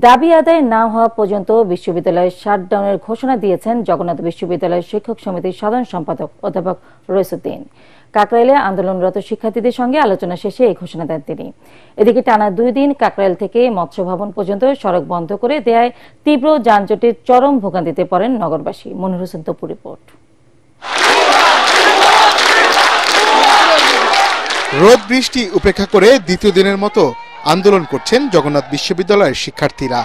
দাবি আদায় না হওয়া পর্যন্ত বিশ্ববিদ্যালয়ের শাটডাউনের ঘোষণা দিয়েছেন জগন্নাথ বিশ্ববিদ্যালয়ের শিক্ষক সমিতির সাধারণ সম্পাদক অধ্যাপক রইসুদ্দিন। কাকরাইলে আন্দোলনরত শিক্ষার্থীদের সঙ্গে আলোচনা শেষে এই ঘোষণা দেন তিনি। এদিকে টানা 2 দিন কাকরাইল থেকে মৎস্য ভবন পর্যন্ত সড়ক বন্ধ করে দেয়ায় তীব্র যানজটের চরম ভোগান্তিতে পড়েন নগরবাসী। মনির হোসেন তপু রিপোর্ট। রোদ বৃষ্টি উপেক্ষা করে দ্বিতীয় দিনের মতো আন্দোলন করছেন জগন্নাথ বিশ্ববিদ্যালয়ের শিক্ষার্থীরা।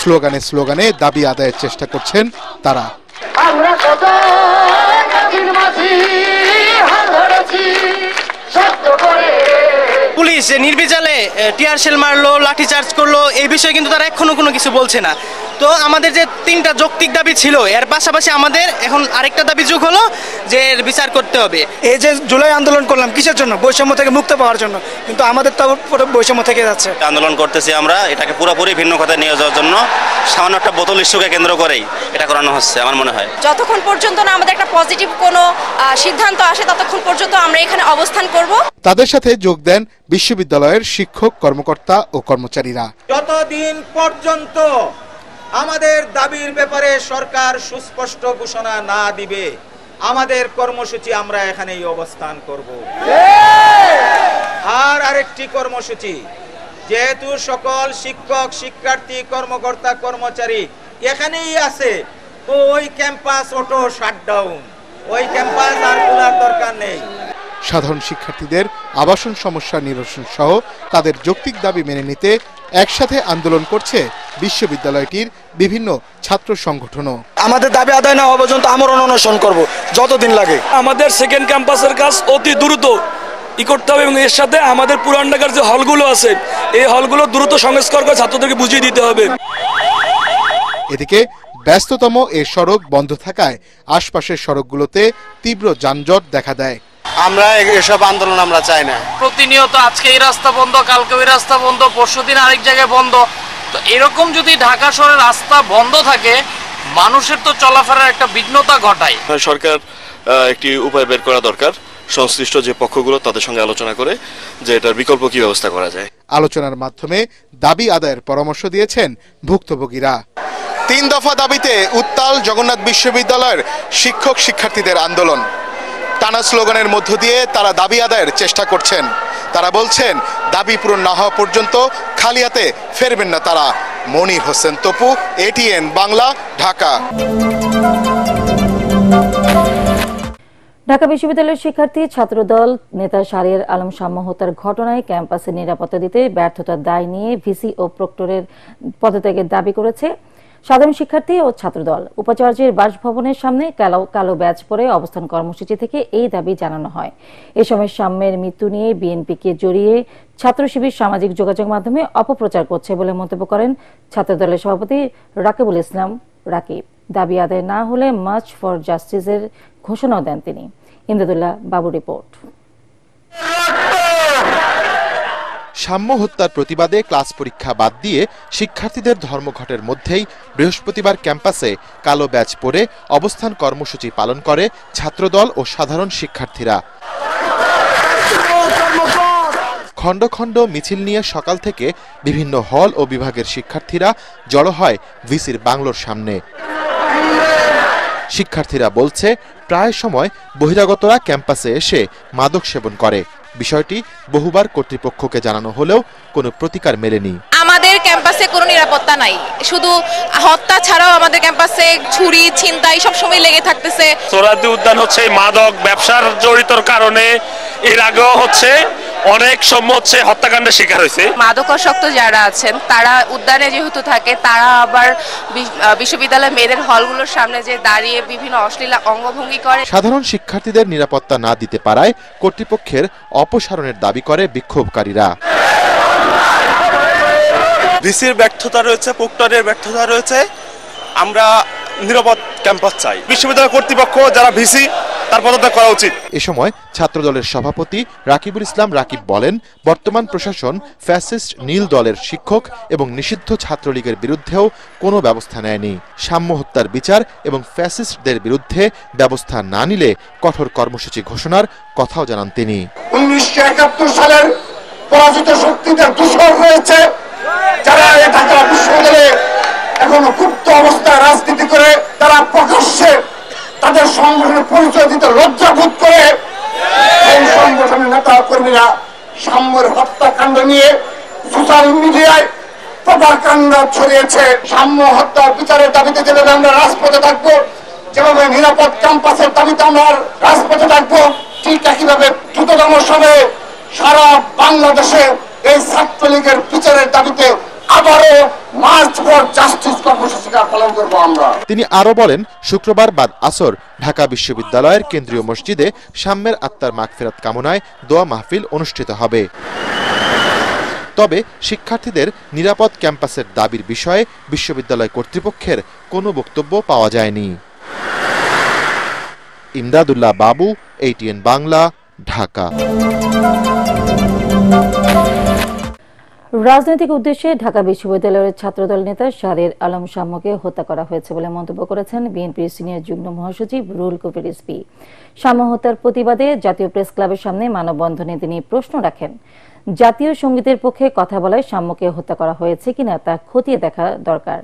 স্লোগানে স্লোগানে দাবি আদায়ের চেষ্টা করছেন তারা। পুলিশ নির্বিচারে টিয়ার শেল মারলো, লাঠিচার্জ করলো, এই বিষয়ে কিন্তু তারা এখনো কোনো কিছু বলছে না। তো আমাদের যে 3টা যৌক্তিক দাবি ছিল, এর পাশাপাশি আমাদের এখন আরেকটা দাবি যোগ হলো যে এর বিচার করতে হবে। এই যে জুলাই আন্দোলন করলাম কিসের জন্য? বৈষম্য থেকে মুক্ত পাওয়ার জন্য, কিন্তু আমাদের তো বৈষম্য থেকে যাচ্ছে। আন্দোলন করতেছি আমরা, এটাকে পুরোপুরি ভিন্ন খাতে নিয়ে যাওয়ার জন্য সামান্য একটা বোতল ইস্যুকে কেন্দ্র করেই এটা করানো হচ্ছে আমার মনে হয়। যতক্ষণ পর্যন্ত না আমাদের একটা পজিটিভ কোনো সিদ্ধান্ত আসে ততক্ষণ পর্যন্ত আমরা এখানে অবস্থান করব। তাদের সাথে যোগ দেন বিশ্ববিদ্যালয়ের শিক্ষক, কর্মকর্তা ও কর্মচারীরা। যতদিন পর্যন্ত আমাদের দাবির ব্যাপারে সরকার সুস্পষ্ট ঘোষণা না দিবে, আমাদের কর্মসূচি আমরা এখানেই অবস্থান করব। আর আরেকটি কর্মসূচি, যেহেতু সকল শিক্ষক, শিক্ষার্থী, কর্মকর্তা, কর্মচারী এখানেই আছে, তো ওই ক্যাম্পাস অটো শাটডাউন, ওই ক্যাম্পাস আর খোলার দরকার নেই। সাধারণ শিক্ষার্থীদের আবাসন সমস্যা নিরসন সহ তাদের যৌক্তিক দাবি মেনে নিতে একসাথে আন্দোলন করছে বিশ্ববিদ্যালয়টির বিভিন্ন ছাত্র সংগঠনও। আমাদের দাবি আদায় না হওয়া পর্যন্ত আমরা অনশন করব যতদিন লাগে। আমাদের সেকেন্ড ক্যাম্পাসের কাজ অতি দ্রুত করতে হবে এবং এর সাথে আমাদের পুরান ঢাকার যে হলগুলো আছে এই হলগুলো দ্রুত সংস্কার করে ছাত্রদেরকে বুঝিয়ে দিতে হবে। এদিকে ব্যস্ততম এই সড়ক বন্ধ থাকায় আশপাশের সড়কগুলোতে তীব্র যানজট দেখা দেয়। আমরা এসব আন্দোলন আমরা চাই না। প্রতিনিয়ত আজকে এই রাস্তা বন্ধ, কালকে ওই রাস্তা বন্ধ, পরশুদিন আরেক জায়গায় বন্ধ। তো এরকম যদি ঢাকা শহরের রাস্তা বন্ধ থাকে, মানুষের তো চলাফেরার একটা বিঘ্নতা ঘটায়। সরকার একটি উপায় বের করা দরকার, সংশ্লিষ্ট যে পক্ষগুলো তাদের সঙ্গে আলোচনা করে যে এটার বিকল্প কি ব্যবস্থা করা যায়। আলোচনার মাধ্যমে দাবি আদায়ের পরামর্শ দিয়েছেন ভুক্তভোগীরা। 3 দফা দাবিতে উত্তাল জগন্নাথ বিশ্ববিদ্যালয়ের শিক্ষক শিক্ষার্থীদের আন্দোলন। টানা স্লোগানের মধ্য দিয়ে তারা দাবি আদায়ের চেষ্টা করছেন। তারা বলছেন দাবি পূরণ না হওয়া পর্যন্ত খালি হাতে ফেরবেন না তারা। মনির হোসেন তপু, ATN বাংলা, ঢাকা। ঢাকা বিশ্ববিদ্যালয়ের শিক্ষার্থী ছাত্রদল নেতা শাহরিয়ার আলম শাম্য হত্যার ঘটনায় ক্যাম্পাসে নিরাপত্তা দিতে ব্যর্থতার দায় নিয়ে ভিসি ও প্রক্টরের পদত্যাগের দাবি করেছে সাধারণ শিক্ষার্থী ও ছাত্রদল। উপাচার্যের বাসভবনের সামনে কালো ব্যাজ পরে অবস্থান কর্মসূচি থেকে এই দাবি জানানো হয়। এ সময় শাম্যের মৃত্যু নিয়ে বিএনপিকে জড়িয়ে ছাত্র শিবির সামাজিক যোগাযোগ মাধ্যমে অপপ্রচার করছে বলে মন্তব্য করেন ছাত্রদলের সভাপতি রাকিবুল ইসলাম রাকিব। দাবি আদায় না হলে মার্চ ফর জাস্টিসের ঘোষণাও দেন তিনি। ইমদাদুল্লাহ বাবু রিপোর্ট। শাম্য হত্যার প্রতিবাদে ক্লাস পরীক্ষা বাদ দিয়ে শিক্ষার্থীদের ধর্মঘটের মধ্যেই বৃহস্পতিবার ক্যাম্পাসে কালো ব্যাজ পরে অবস্থান কর্মসূচি পালন করে ছাত্রদল ও সাধারণ শিক্ষার্থীরা। খণ্ড খণ্ড মিছিল নিয়ে সকাল থেকে বিভিন্ন হল ও বিভাগের শিক্ষার্থীরা জড়ো হয় ভিসির বাংলোর সামনে। শিক্ষার্থীরা বলছে প্রায় সময় বহিরাগতরা ক্যাম্পাসে এসে মাদক সেবন করে। বিষয়টি বহুবার কর্তৃপক্ষকে জানানো হলেও কোনো প্রতিকার মেলেনি। আমাদের ক্যাম্পাসে কোনো নিরাপত্তা নাই, শুধু হত্যা ছাড়াও আমাদের ক্যাম্পাসে ছুরি, ছিনতাই সব সময় লেগে থাকতেছে। সোহরাওয়ার্দী উদ্যান হচ্ছে মাদক ব্যবসার জড়িতর কারণে এর আগেও হচ্ছে অনেক সময় হচ্ছে হত্যাকাণ্ডের শিকার হয়েছে। মাদকাসক্ত যারা আছেন তারা উদ্যানে যেহেতু থাকে, তারা আবার বিশ্ববিদ্যালয়ের মেয়েদের হলগুলোর সামনে যে দাঁড়িয়ে বিভিন্ন অশ্লীল অঙ্গভঙ্গি করে। সাধারণ শিক্ষার্থীদের নিরাপত্তা না দিতে পারায় কর্তৃপক্ষের অপসারণের দাবি করে বিক্ষোভকারীরা। ভিসির ব্যর্থতা রয়েছে, প্রক্টরের ব্যর্থতা রয়েছে। আমরা নিরাপদ ক্যাম্পাস চাই। বিশ্ববিদ্যালয় কর্তৃপক্ষ যারা ভিসি তার পদত্যাগ করা উচিত। এ সময় ছাত্রদলের সভাপতি রাকিবুল ইসলাম রাকিব বলেন, বর্তমান প্রশাসন ফ্যাসিস্ট নীল দলের শিক্ষক এবং নিষিদ্ধ ছাত্রলীগের বিরুদ্ধেও কোনো ব্যবস্থা নেয়নি। শাম্য হত্যার বিচার এবং ফ্যাসিস্টদের বিরুদ্ধে ব্যবস্থা না নিলে কঠোর কর্মসূচি ঘোষণার কথাও জানান তিনি। 1971 সালের পরাজিত শক্তিদের দূষণ রয়েছে, যারা এই ঢাকা বিশ্ববিদ্যালয়ে এখনো গুপ্ত অবস্থায় রাজনীতি করে, তারা প্রকাশ্যে তাদের সংগঠনের পরিচয় দিতে লজ্জাবোধ করে। এই সংগঠনের নেতা কর্মীরা সাম্যের হত্যাকাণ্ড নিয়ে সোশ্যাল মিডিয়ায় প্রপাগান্ডা ছড়িয়েছে। সাম্য হত্যার বিচারের দাবিতে যেভাবে আমরা রাজপথে থাকবো, যেভাবে নিরাপদ ক্যাম্পাসের দাবিতে আমরা রাজপথে থাকবো, ঠিক একইভাবে দ্রুততম সময়ে সারা বাংলাদেশে এই ছাত্রলীগের বিচারের দাবিতে আবারও মার্চ ফর জাস্টিস কর্মসূচিটা পালন করবো আমরা। তিনি আরো বলেন, শুক্রবার বাদ আসর ঢাকা বিশ্ববিদ্যালয়ের কেন্দ্রীয় মসজিদে সাম্যের আত্মার মাগফিরাত কামনায় দোয়া মাহফিল অনুষ্ঠিত হবে। তবে শিক্ষার্থীদের নিরাপদ ক্যাম্পাসের দাবির বিষয়ে বিশ্ববিদ্যালয় কর্তৃপক্ষের কোনো বক্তব্য পাওয়া যায়নি। ইমদাদুল্লাহ বাবু, ATN বাংলা, ঢাকা। রাজনৈতিক উদ্দেশ্যে ঢাকা বিশ্ববিদ্যালয়ের ছাত্রদল নেতা শাহরিয়ার আলম শাম্যকে হত্যা করা হয়েছে বলে মন্তব্য করেছেন বিএনপির সিনিয়র যুগ্ম মহাসচিব রুহুল কবির রিজভী। শাম্য হত্যার প্রতিবাদে জাতীয় প্রেস ক্লাবের সামনে মানববন্ধনে তিনি প্রশ্ন রাখেন, জাতীয় সংগীতের পক্ষে কথা বলায় শাম্যকে হত্যা করা হয়েছে কিনা তা খতিয়ে দেখা দরকার।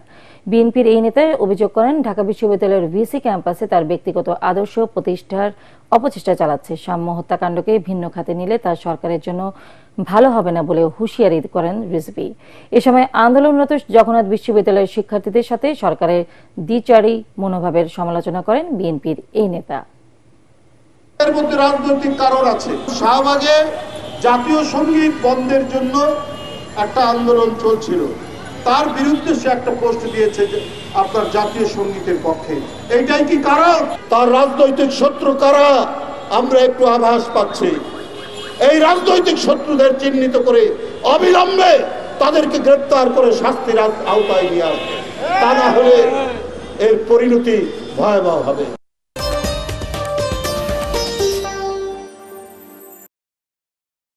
বিএনপির এই নেতা অভিযোগ করেন, ঢাকা বিশ্ববিদ্যালয়ের ভিসি ক্যাম্পাসে তার ব্যক্তিগত আদর্শ প্রতিষ্ঠার অপচেষ্টা চালাচ্ছে। শাম্য হত্যাকাণ্ডকে ভিন্ন খাতে নিলে তা সরকারের জন্য ভালো হবে না বলে হুঁশিয়ারি করেন রিজভী। এ সময় আন্দোলনরত জগন্নাথ বিশ্ববিদ্যালয়ের শিক্ষার্থীদের সাথে সরকারের দ্বিচারী মনোভাবের সমালোচনা করেন বিএনপির এই নেতা। এর মধ্যে রাজনৈতিক কারণ আছে। শাহবাগে জাতীয় সঙ্গীত বন্ধের জন্য একটা আন্দোলন চলছিল, তার বিরুদ্ধে সে একটা পোস্ট দিয়েছে যে আপনার জাতীয় সঙ্গীতের পক্ষে। এইটাই কি কারণ? তার রাজনৈতিক শত্রু কারা আমরা একটু আভাস পাচ্ছি। এই রাজনৈতিক শত্রুদের চিহ্নিত করে অবিলম্বে তাদেরকে গ্রেপ্তার করে শাস্তির আওতায় নিয়ে আসবে, তা না হলে এর পরিণতি ভয়াবহ হবে।